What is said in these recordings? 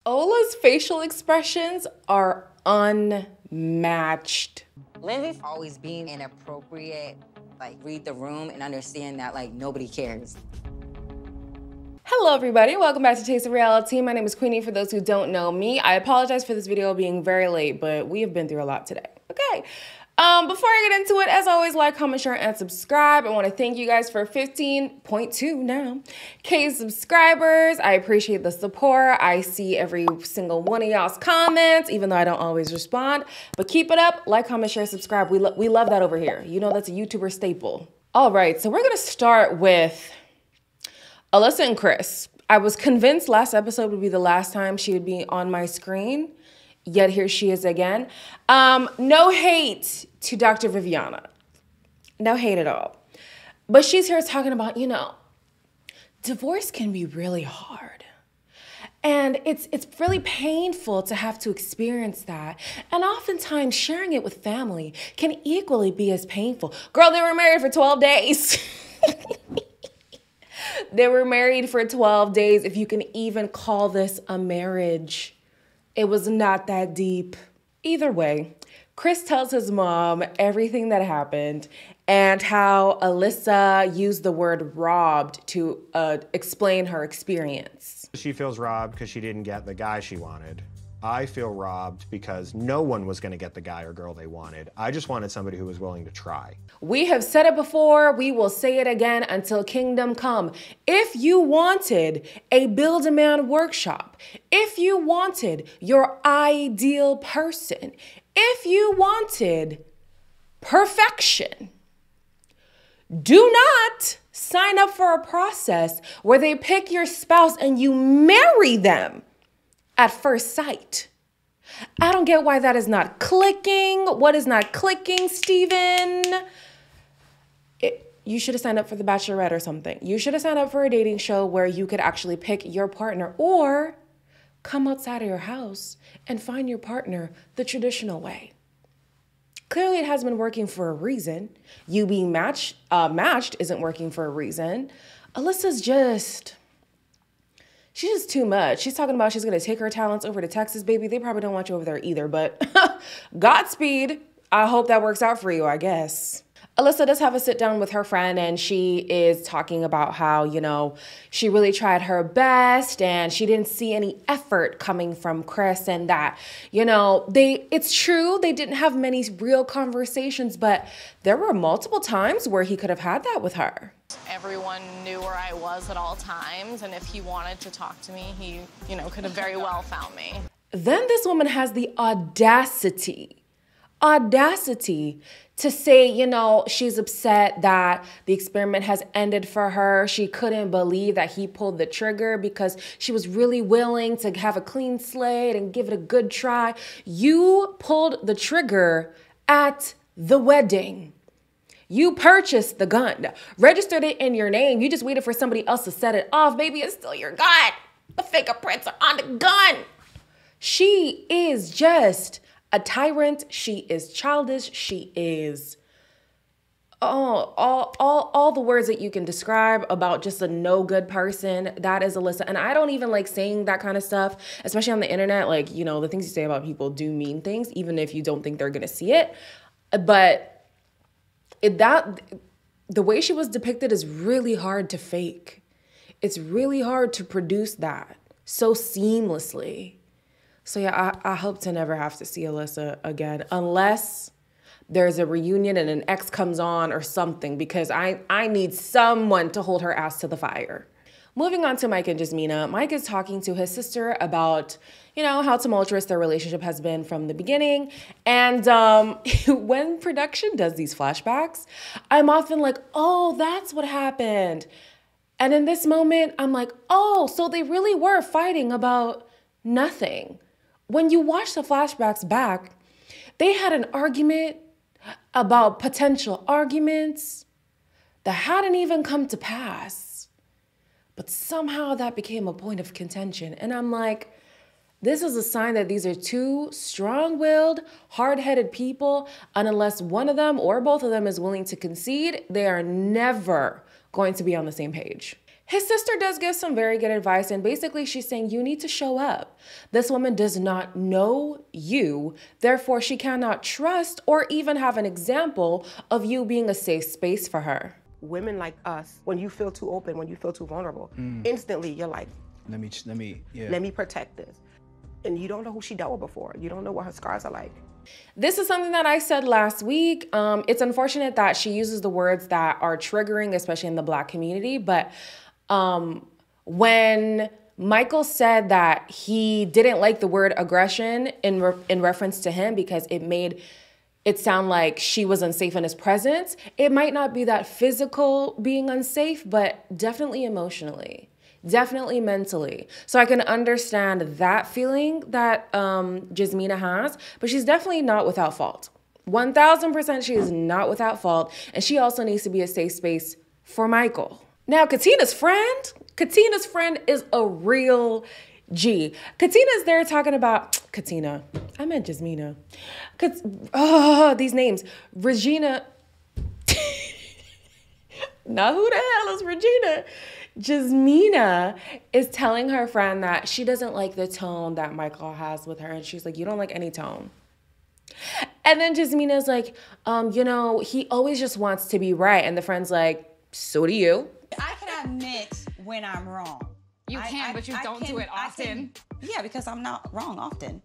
Ola's facial expressions are unmatched. Lindsey's always being inappropriate, like read the room and understand that like nobody cares. Hello everybody, welcome back to Taste of Reality. My name is Queenie for those who don't know me. I apologize for this video being very late, but we have been through a lot today. Okay. Before I get into it, as always, like, comment, share, and subscribe. I want to thank you guys for 15.2 now K subscribers. I appreciate the support. I see every single one of y'all's comments, even though I don't always respond. But keep it up. Like, comment, share, subscribe. We love that over here. You know, that's a YouTuber staple. All right, so we're going to start with Alyssa and Chris. I was convinced last episode would be the last time she would be on my screen. Yet here she is again. No hate to Dr. Viviana. No hate at all. But she's here talking about, you know, divorce can be really hard. And it's really painful to have to experience that. And oftentimes sharing it with family can equally be as painful. Girl, they were married for 12 days. They were married for 12 days, if you can even call this a marriage. It was not that deep. Either way, Chris tells his mom everything that happened and how Alyssa used the word robbed to explain her experience. She feels robbed because she didn't get the guy she wanted. I feel robbed because no one was going to get the guy or girl they wanted. I just wanted somebody who was willing to try. We have said it before, we will say it again until kingdom come. If you wanted a Build-A-Man workshop, if you wanted your ideal person, if you wanted perfection, do not sign up for a process where they pick your spouse and you marry them at first sight. I don't get why that is not clicking. What is not clicking, Steven? You should have signed up for The Bachelorette or something. You should have signed up for a dating show where you could actually pick your partner, or come outside of your house and find your partner the traditional way. Clearly it has been working for a reason. You being matched isn't working for a reason. Alyssa's she's just too much. She's talking about she's going to take her talents over to Texas, baby. They probably don't want you over there either, but Godspeed. I hope that works out for you, I guess. Alyssa does have a sit down with her friend, and she is talking about how, you know, she really tried her best and she didn't see any effort coming from Chris, and that, you know, it's true, they didn't have many real conversations, but there were multiple times where he could have had that with her. Everyone knew where I was at all times, and if he wanted to talk to me, he, you know, could have very well found me. Then this woman has the audacity to say, you know, she's upset that the experiment has ended for her. She couldn't believe that he pulled the trigger because she was really willing to have a clean slate and give it a good try. You pulled the trigger at the wedding. You purchased the gun, registered it in your name. You just waited for somebody else to set it off. Baby, it's still your gun. The fingerprints are on the gun. She is just a tyrant. She is childish. She is all the words that you can describe about just a no good person. That is Alyssa. And I don't even like saying that kind of stuff, especially on the internet. Like, you know, the things you say about people do mean things, even if you don't think they're going to see it. But the way she was depicted is really hard to fake. It's really hard to produce that so seamlessly. So yeah, I hope to never have to see Alyssa again, unless there's a reunion and an ex comes on or something, because I need someone to hold her ass to the fire. Moving on to Mike and Jasmina. Mike is talking to his sister about, you know, how tumultuous their relationship has been from the beginning. And when production does these flashbacks, I'm often like, oh, that's what happened. And in this moment, I'm like, oh, so they really were fighting about nothing. When you watch the flashbacks back, they had an argument about potential arguments that hadn't even come to pass. But somehow that became a point of contention. And I'm like, this is a sign that these are two strong-willed, hard-headed people. And unless one of them or both of them is willing to concede, they are never going to be on the same page. His sister does give some very good advice, and basically she's saying you need to show up. This woman does not know you, therefore she cannot trust or even have an example of you being a safe space for her. Women like us, when you feel too open, when you feel too vulnerable, instantly you're like, let me protect this. And you don't know who she dealt with before. You don't know what her scars are like. This is something that I said last week. It's unfortunate that she uses the words that are triggering, especially in the Black community, but when Michael said that he didn't like the word aggression in reference to him because it made it sound like she was unsafe in his presence, it might not be that physical being unsafe, but definitely emotionally, definitely mentally. So I can understand that feeling that Jasmina has, but she's definitely not without fault. 1000% she is not without fault, and she also needs to be a safe space for Michael. Now, Katina's friend is a real G. Katina's there talking about, Katina, I meant Jasmina. These names. Regina. Now who the hell is Regina? Jasmina is telling her friend that she doesn't like the tone that Michael has with her. And she's like, you don't like any tone. And then Jasmina's like, he always just wants to be right. And the friend's like, so do you. I can admit when I'm wrong. You can, but you don't do it often. Yeah, because I'm not wrong often.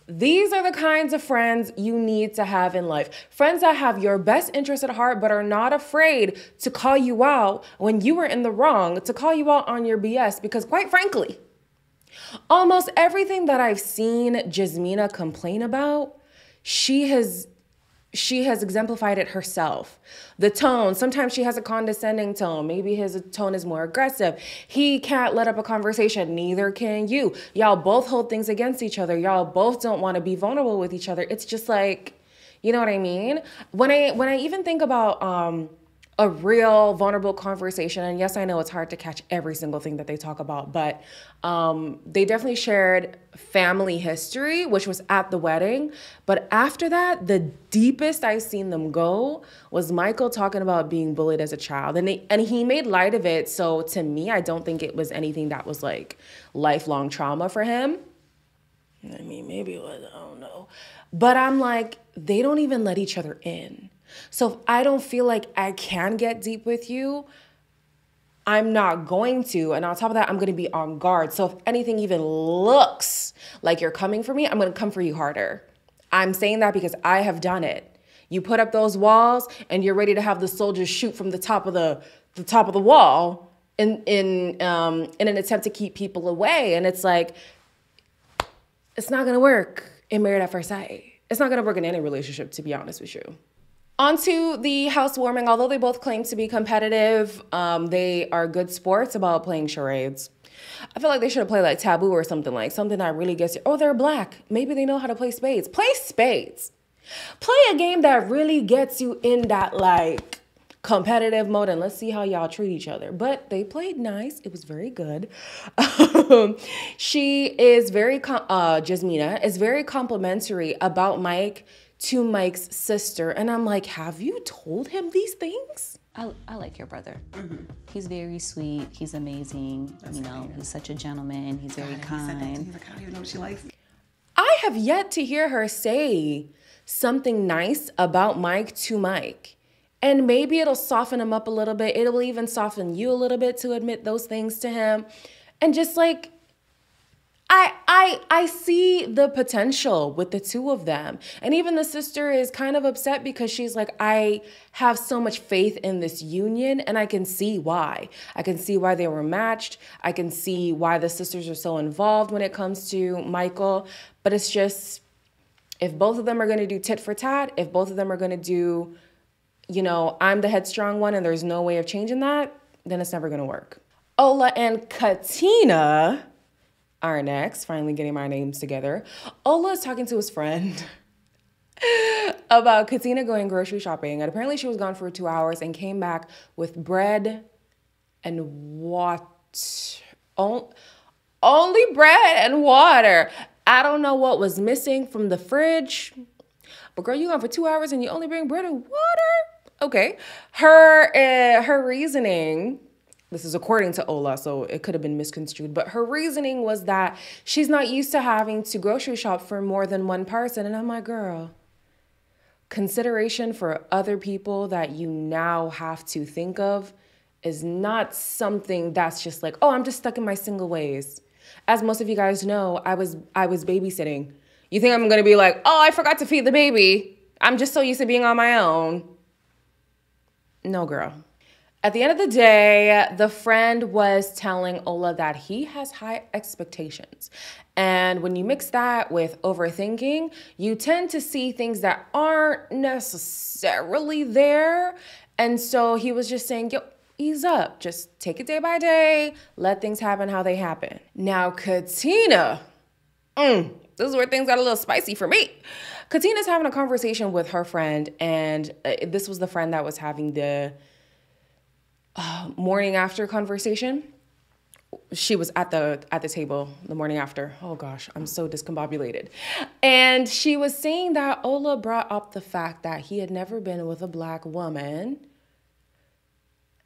These are the kinds of friends you need to have in life. Friends that have your best interest at heart, but are not afraid to call you out when you are in the wrong, to call you out on your BS. Because quite frankly, almost everything that I've seen Jasmina complain about, she has exemplified it herself. The tone, sometimes she has a condescending tone. Maybe his tone is more aggressive. He can't let up a conversation, neither can you. Y'all both hold things against each other. Y'all both don't want to be vulnerable with each other. It's just like, you know what I mean? When I even think about a real vulnerable conversation, and yes, I know it's hard to catch every single thing that they talk about, but they definitely shared family history, which was at the wedding. But after that, the deepest I've seen them go was Michael talking about being bullied as a child. And he made light of it. So to me, I don't think it was anything that was like lifelong trauma for him. I mean, maybe it was, I don't know. But I'm like, they don't even let each other in. So if I don't feel like I can get deep with you, I'm not going to. And on top of that, I'm going to be on guard. So if anything even looks like you're coming for me, I'm going to come for you harder. I'm saying that because I have done it. You put up those walls and you're ready to have the soldiers shoot from the top of the wall in an attempt to keep people away. And it's like, it's not going to work in Married at First Sight. It's not going to work in any relationship, to be honest with you. On to the housewarming. Although they both claim to be competitive, they are good sports about playing charades. I feel like they should have played like Taboo or something that really gets you. Oh, they're Black. Maybe they know how to play spades. Play spades. Play a game that really gets you in that like competitive mode, and let's see how y'all treat each other. But they played nice. It was very good. Jasmina is very complimentary about Mike to Mike's sister. And I'm like, have you told him these things? I like your brother. Mm-hmm. He's very sweet. He's amazing. He's such a gentleman. He's very kind. He's like, how do you know what she likes? I have yet to hear her say something nice about Mike to Mike. And maybe it'll soften him up a little bit. It'll even soften you a little bit to admit those things to him. And just like, I see the potential with the two of them. And even the sister is kind of upset because she's like, I have so much faith in this union, and I can see why. I can see why they were matched. I can see why the sisters are so involved when it comes to Michael. But it's just, if both of them are going to do tit for tat, if both of them are going to do, I'm the headstrong one and there's no way of changing that, then it's never going to work. Ola and Katina are next, finally getting my names together. Ola is talking to his friend about Katina going grocery shopping. And apparently she was gone for 2 hours and came back with bread and water. Only bread and water. I don't know what was missing from the fridge. But girl, you gone for 2 hours and you only bring bread and water? Okay. Her reasoning This is according to Ola, so it could have been misconstrued. But her reasoning was that she's not used to having to grocery shop for more than one person. And I'm like, girl, consideration for other people that you now have to think of is not something that's just like, oh, I'm just stuck in my single ways. As most of you guys know, I was babysitting. You think I'm gonna be like, oh, I forgot to feed the baby. I'm just so used to being on my own. No, girl. At the end of the day, the friend was telling Ola that he has high expectations. And when you mix that with overthinking, you tend to see things that aren't necessarily there. And so he was just saying, yo, ease up. Just take it day by day. Let things happen how they happen. Now, Katina, this is where things got a little spicy for me. Katina's having a conversation with her friend, and this was the friend that was having the morning after conversation. She was at the table the morning after. Oh gosh, I'm so discombobulated. And she was saying that Ola brought up the fact that he had never been with a black woman.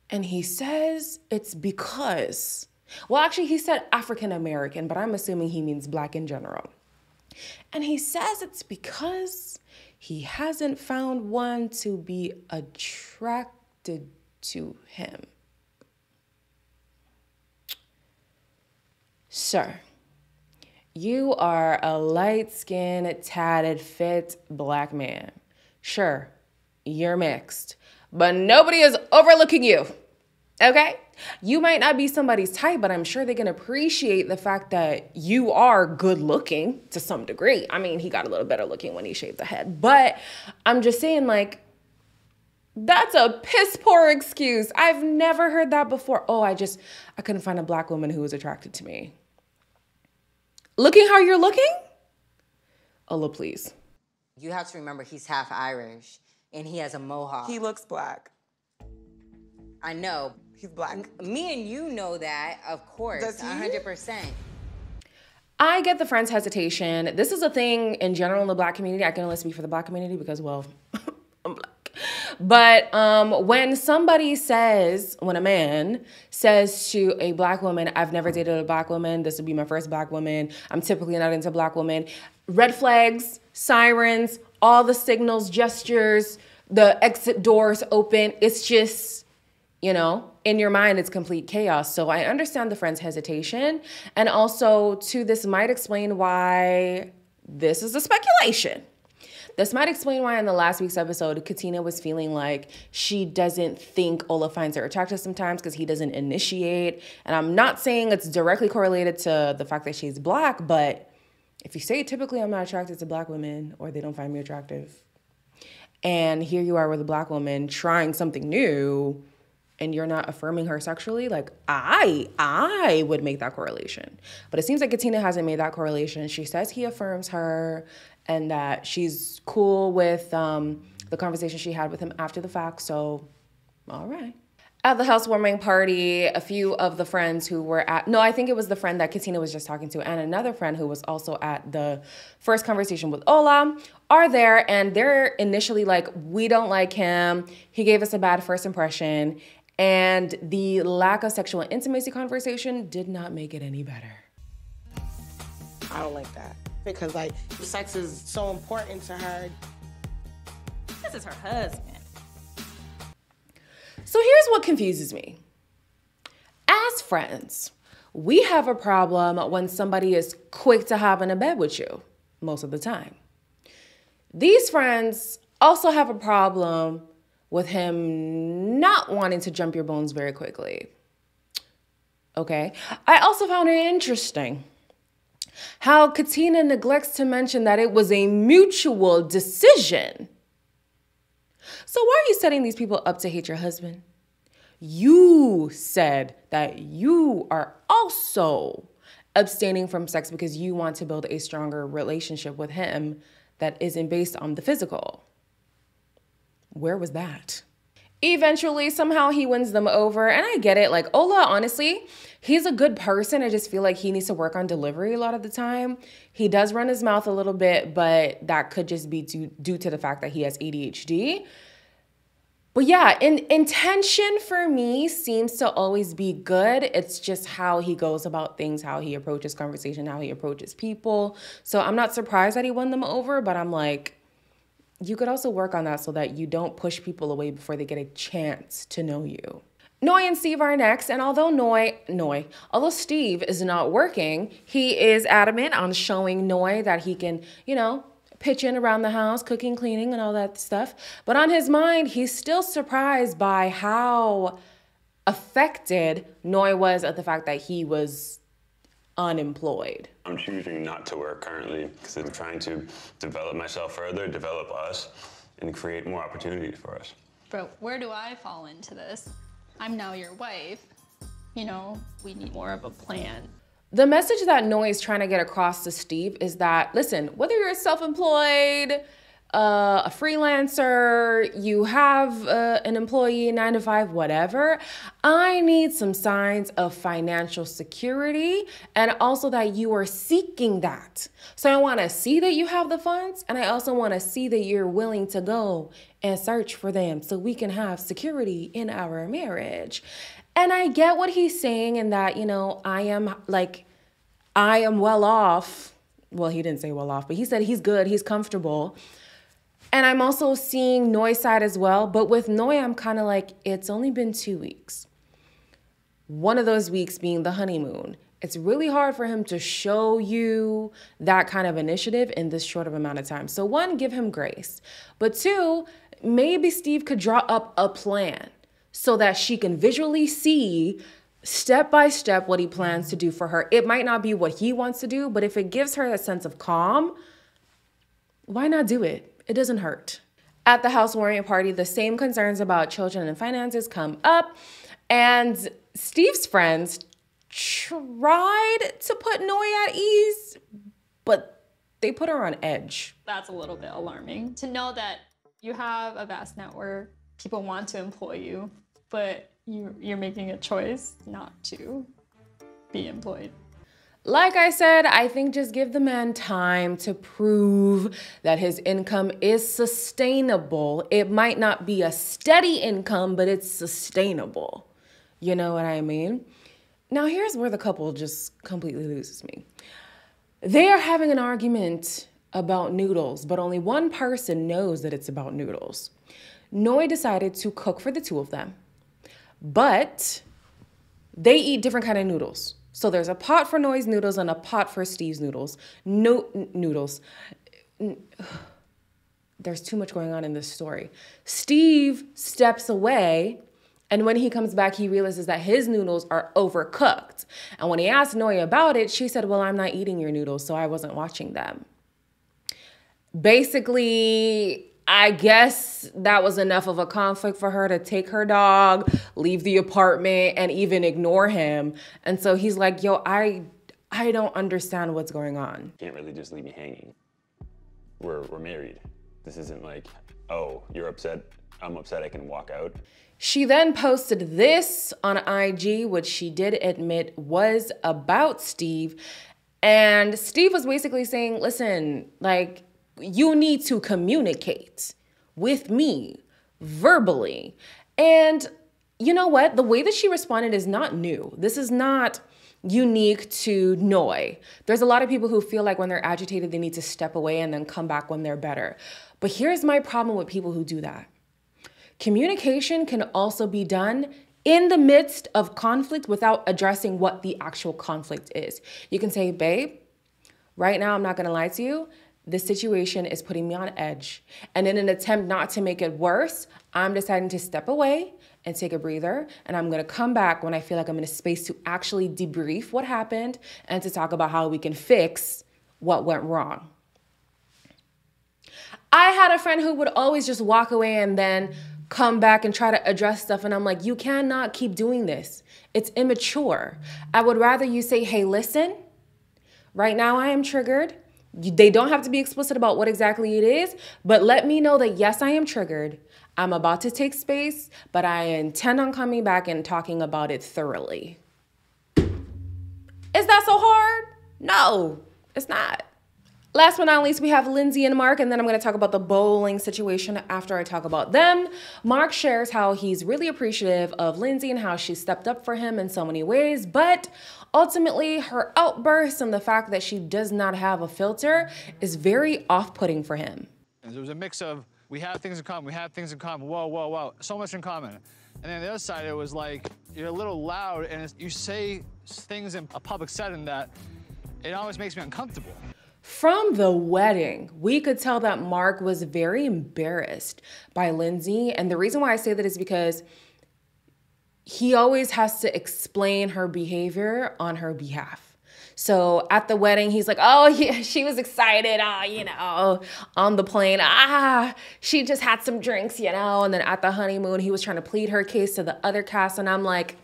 And he says it's because, well, actually he said African American, but I'm assuming he means black in general. And he says it's because he hasn't found one to be attracted to him. Sir, you are a light-skinned, tatted, fit black man. Sure, you're mixed, but nobody is overlooking you, okay? You might not be somebody's type, but I'm sure they can appreciate the fact that you are good looking to some degree. I mean, he got a little better looking when he shaved the head, but I'm just saying, like, that's a piss poor excuse. I've never heard that before. Oh, I couldn't find a black woman who was attracted to me. Looking how you're looking? Ola, please. You have to remember he's half Irish and he has a mohawk. He looks black. I know. He's black. Me and you know that, of course. Does he? 100%. I get the friend's hesitation. This is a thing in general in the black community. I can only speak for the black community because, well, I'm black. But when a man says to a black woman, I've never dated a black woman, this would be my first black woman, I'm typically not into black women, red flags, sirens, all the signals, gestures, the exit doors open, it's just, you know, in your mind, it's complete chaos. So I understand the friend's hesitation. And also, too, this might explain why this is a speculation. This might explain why in the last week's episode, Katina was feeling like she doesn't think Ola finds her attractive sometimes because he doesn't initiate. And I'm not saying it's directly correlated to the fact that she's black, but if you say typically I'm not attracted to black women or they don't find me attractive, and here you are with a black woman trying something new and you're not affirming her sexually, like I would make that correlation. But it seems like Katina hasn't made that correlation. She says he affirms her and that she's cool with the conversation she had with him after the fact, so all right. At the housewarming party, a few of the friends who were I think it was the friend that Katina was just talking to and another friend who was also at the first conversation with Ola are there, and they're initially like, we don't like him, he gave us a bad first impression, and the lack of sexual intimacy conversation did not make it any better. I don't like that. Because, like, sex is so important to her. This is her husband. So here's what confuses me. As friends, we have a problem when somebody is quick to hop in a bed with you, most of the time. These friends also have a problem with him not wanting to jump your bones very quickly. Okay? I also found it interesting how Katina neglects to mention that it was a mutual decision. So why are you setting these people up to hate your husband? You said that you are also abstaining from sex because you want to build a stronger relationship with him that isn't based on the physical. Where was that? Eventually, somehow he wins them over. And I get it. Like, Ola, honestly, he's a good person. I just feel like he needs to work on delivery a lot of the time. He does run his mouth a little bit, but that could just be due to the fact that he has ADHD. But yeah, intention for me seems to always be good. It's just how he goes about things, how he approaches conversation, how he approaches people. So I'm not surprised that he won them over, but I'm like, you could also work on that so that you don't push people away before they get a chance to know you. Noi and Steve are next, and although Steve is not working, he is adamant on showing Noi that he can, you know, pitch in around the house, cooking, cleaning, and all that stuff. But on his mind, he's still surprised by how affected Noi was at the fact that he was unemployed. I'm choosing not to work currently because I'm trying to develop myself further, develop us, and create more opportunities for us. But where do I fall into this? I'm now your wife. You know, we need more of a plan. The message that Noi is trying to get across to Steve is that, listen, whether you're self-employed, a freelancer, you have an employee, 9 to 5, whatever, I need some signs of financial security and also that you are seeking that. So I want to see that you have the funds, and I also want to see that you're willing to go and search for them so we can have security in our marriage. And I get what he's saying in that, you know, I am well off. Well, he didn't say well off, but he said he's good, he's comfortable. And I'm also seeing Noi's side as well. But with Noi, I'm kind of like, it's only been 2 weeks. One of those weeks being the honeymoon. It's really hard for him to show you that kind of initiative in this short of amount of time. So 1, give him grace. But 2, maybe Steve could draw up a plan so that she can visually see step by step what he plans to do for her. It might not be what he wants to do, but if it gives her a sense of calm, why not do it? It doesn't hurt. At the housewarming party, the same concerns about children and finances come up, and Steve's friends tried to put Noi at ease, but they put her on edge. That's a little bit alarming. To know that you have a vast network, people want to employ you, but you're making a choice not to be employed. Like I said, I think just give the man time to prove that his income is sustainable. It might not be a steady income, but it's sustainable. You know what I mean? Now here's where the couple just completely loses me. They are having an argument about noodles, but only one person knows that it's about noodles. Noi decided to cook for the 2 of them, but they eat different kind of noodles. So there's a pot for Noi's noodles and a pot for Steve's noodles. Noodles. There's too much going on in this story. Steve steps away, and when he comes back, he realizes that his noodles are overcooked. And when he asked Noi about it, she said, well, I'm not eating your noodles, so I wasn't watching them. Basically, I guess that was enough of a conflict for her to take her dog, leave the apartment, and even ignore him. And so he's like, yo, I don't understand what's going on. You can't really just leave me hanging. We're married. This isn't like, oh, you're upset, I'm upset, I can walk out. She then posted this on IG, which she did admit was about Steve. And Steve was basically saying, listen, like, you need to communicate with me verbally. And you know what? The way that she responded is not new. This is not unique to Noi. There's a lot of people who feel like when they're agitated, they need to step away and then come back when they're better. But here's my problem with people who do that. Communication can also be done in the midst of conflict without addressing what the actual conflict is. You can say, babe, right now I'm not gonna lie to you. This situation is putting me on edge. And in an attempt not to make it worse, I'm deciding to step away and take a breather. And I'm gonna come back when I feel like I'm in a space to actually debrief what happened and to talk about how we can fix what went wrong. I had a friend who would always just walk away and then come back and try to address stuff. And I'm like, you cannot keep doing this. It's immature. I would rather you say, hey, listen, right now I am triggered. They don't have to be explicit about what exactly it is, but let me know that, yes, I am triggered. I'm about to take space, but I intend on coming back and talking about it thoroughly. Is that so hard? No, it's not. Last but not least, we have Lindsey and Mark, and then I'm going to talk about the bowling situation after I talk about them. Mark shares how he's really appreciative of Lindsey and how she stepped up for him in so many ways, but ultimately her outburst and the fact that she does not have a filter is very off-putting for him. There was a mix of, we have things in common, we have things in common, whoa, whoa, whoa, so much in common. And then the other side, it was like, you're a little loud and you say things in a public setting that it always makes me uncomfortable. From the wedding, we could tell that Mark was very embarrassed by Lindsey. And the reason why I say that is because he always has to explain her behavior on her behalf. So at the wedding, he's like, oh, yeah, she was excited, you know, on the plane. She just had some drinks, you know. And then at the honeymoon, he was trying to plead her case to the other cast. And I'm like,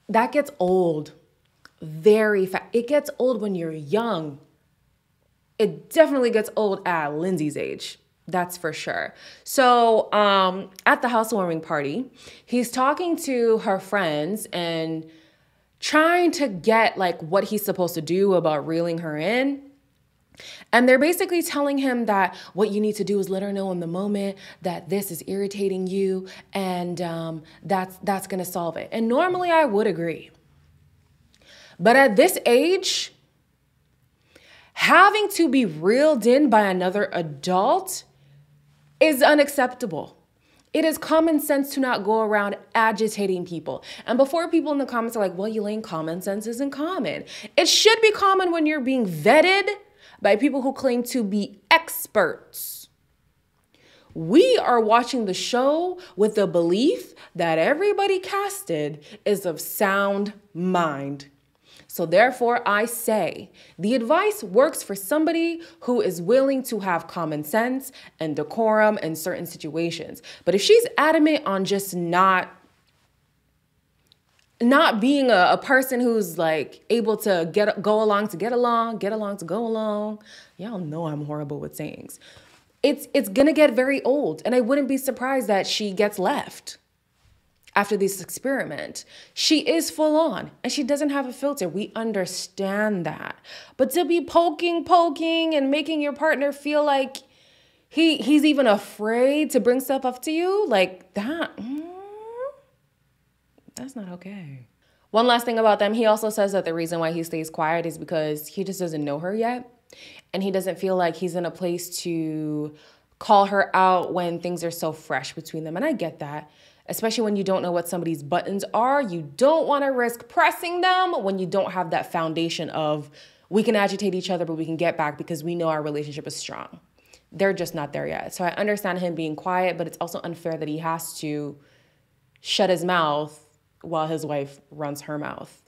that gets old very fast. It gets old when you're young. It definitely gets old at Lindsey's age. That's for sure. So at the housewarming party, he's talking to her friends and trying to get like what he's supposed to do about reeling her in. And they're basically telling him that what you need to do is let her know in the moment that this is irritating you, and that's gonna solve it. And normally I would agree. But at this age, having to be reeled in by another adult is unacceptable. It is common sense to not go around agitating people. And before people in the comments are like, well, Elaine, common sense isn't common. It should be common when you're being vetted by people who claim to be experts. We are watching the show with the belief that everybody casted is of sound mind. So therefore, I say the advice works for somebody who is willing to have common sense and decorum in certain situations. But if she's adamant on just not being a person who's like able to go along to get along, get along to go along, y'all know I'm horrible with sayings. It's gonna get very old, and I wouldn't be surprised that she gets left after this experiment. She is full on and she doesn't have a filter. We understand that. But to be poking and making your partner feel like he's even afraid to bring stuff up to you like that, that's not okay. One last thing about them, he also says that the reason why he stays quiet is because he just doesn't know her yet. And he doesn't feel like he's in a place to call her out when things are so fresh between them. And I get that. Especially when you don't know what somebody's buttons are. You don't want to risk pressing them when you don't have that foundation of we can agitate each other, but we can get back because we know our relationship is strong. They're just not there yet. So I understand him being quiet, but it's also unfair that he has to shut his mouth while his wife runs her mouth.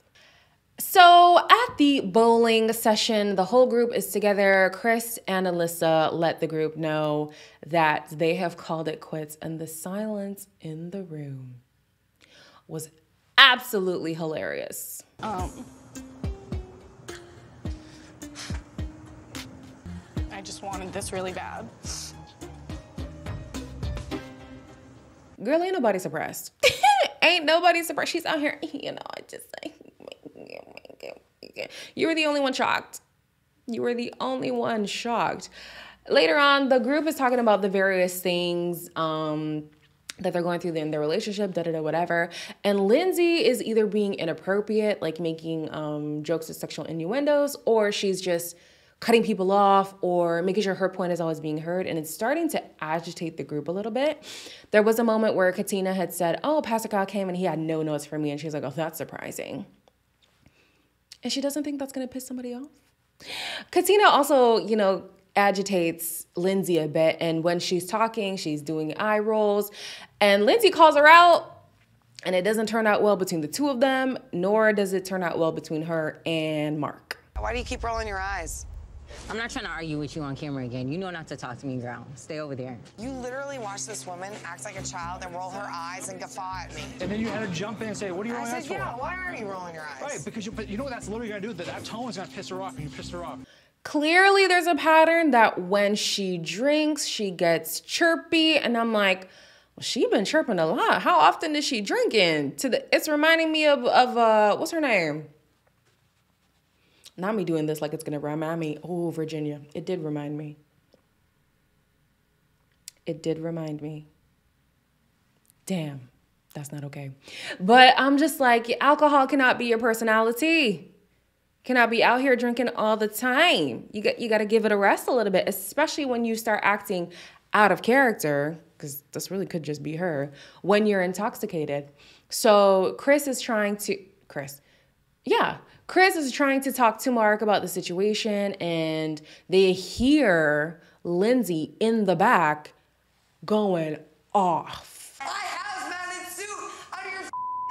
So at the bowling session, the whole group is together. Chris and Alyssa let the group know that they have called it quits, and the silence in the room was absolutely hilarious. I just wanted this really bad. Girl, ain't nobody surprised. Ain't nobody surprised. She's out here, you know, I just like, you were the only one shocked. You were the only one shocked. Later on, the group is talking about the various things that they're going through in their relationship, whatever. And Lindsey is either being inappropriate, like making jokes of sexual innuendos, or she's just cutting people off or making sure her point is always being heard. And it's starting to agitate the group a little bit. There was a moment where Katina had said, oh, Pastor Kyle came and he had no notes for me. And she's like, oh, that's surprising. And she doesn't think that's going to piss somebody off. Katina also, you know, agitates Lindsey a bit. And when she's talking, she's doing eye rolls. And Lindsey calls her out. And it doesn't turn out well between the two of them, nor does it turn out well between her and Mark. Why do you keep rolling your eyes? I'm not trying to argue with you on camera again. You know not to talk to me, girl. Stay over there. You literally watched this woman act like a child and roll her eyes and guffaw at me. And then you had to jump in and say, what are you rolling your eyes for? I said, yeah, why are you rolling your eyes? Right, because you know what that's literally gonna do? That tone is gonna piss her off and you piss her off. Clearly there's a pattern that when she drinks, she gets chirpy. And I'm like, well, she been chirping a lot. How often is she drinking? It's reminding me of what's her name? Not me doing this like it's gonna remind me. Oh, Virginia. It did remind me. It did remind me. Damn, that's not okay. But I'm just like, alcohol cannot be your personality. Cannot be out here drinking all the time. You got to give it a rest a little bit, especially when you start acting out of character, because this really could just be her, when you're intoxicated. So Chris is trying to talk to Mark about the situation, and they hear Lindsey in the back going off. I hazmat suit out of your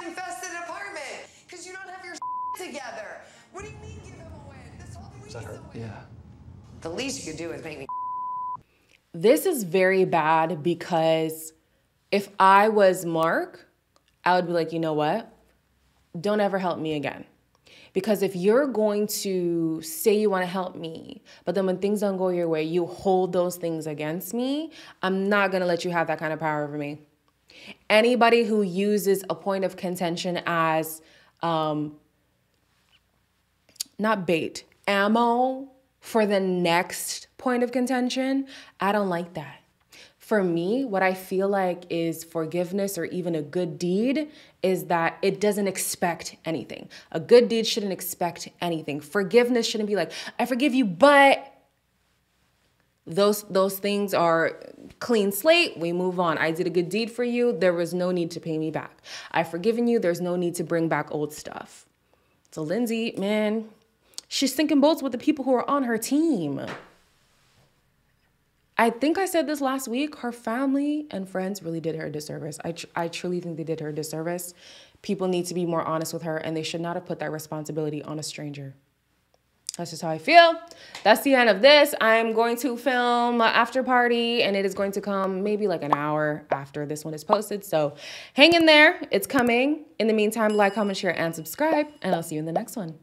infested apartment because you don't have your together. What do you mean give him away? This all the Is that her? Yeah. The least you could do is make me. This is very bad because if I was Mark, I would be like, you know what? Don't ever help me again. Because if you're going to say you want to help me, but then when things don't go your way, you hold those things against me, I'm not going to let you have that kind of power over me. Anybody who uses a point of contention as, not bait, ammo for the next point of contention, I don't like that. For me, what I feel like is forgiveness or even a good deed is that it doesn't expect anything. A good deed shouldn't expect anything. Forgiveness shouldn't be like, I forgive you, but those things are clean slate. We move on. I did a good deed for you. There was no need to pay me back. I've forgiven you. There's no need to bring back old stuff. So Lindsey, man, she's sinking boats with the people who are on her team. I think I said this last week, her family and friends really did her a disservice. I truly think they did her a disservice. People need to be more honest with her, and they should not have put that responsibility on a stranger. That's just how I feel. That's the end of this. I'm going to film an after party, and it is going to come maybe like an hour after this one is posted. So hang in there. It's coming. In the meantime, like, comment, share, and subscribe, and I'll see you in the next one.